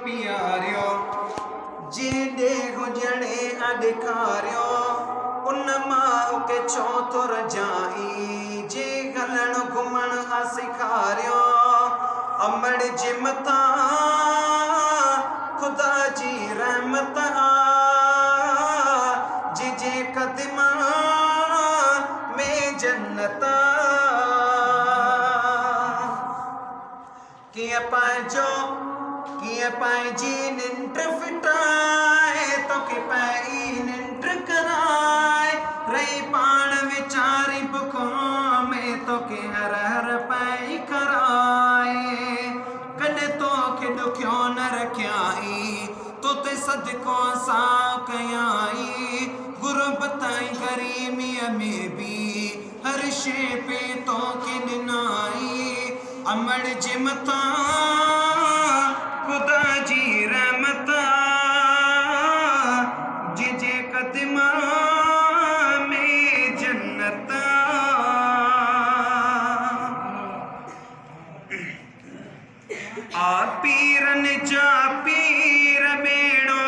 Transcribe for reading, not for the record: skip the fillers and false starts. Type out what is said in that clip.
प्यारियो जेडे हुजणे अधिकारियो उन मां के छो तुर जाई जे हलण घुमण सिखारियो अमड़ जे मता खुदा जी रहमत जे कदमा में जन्नत किए पाइजो किए पाइजी निंड फिटाए तो कि पाई निंड कराए रही पाण विचारी बुखों में तो कि हर हर पाई कराए कॾहिं तो खे ॾुखियो न रखियाई तो ते सदको सा कयाई गुरबत ऐं गरीमीअ में भी हर शे पे तो के ॾिनाई अमड़ जे मथा खुदा जी रहमत जे कदमा में जन्नत आ पीरन जा पीर बेड़ो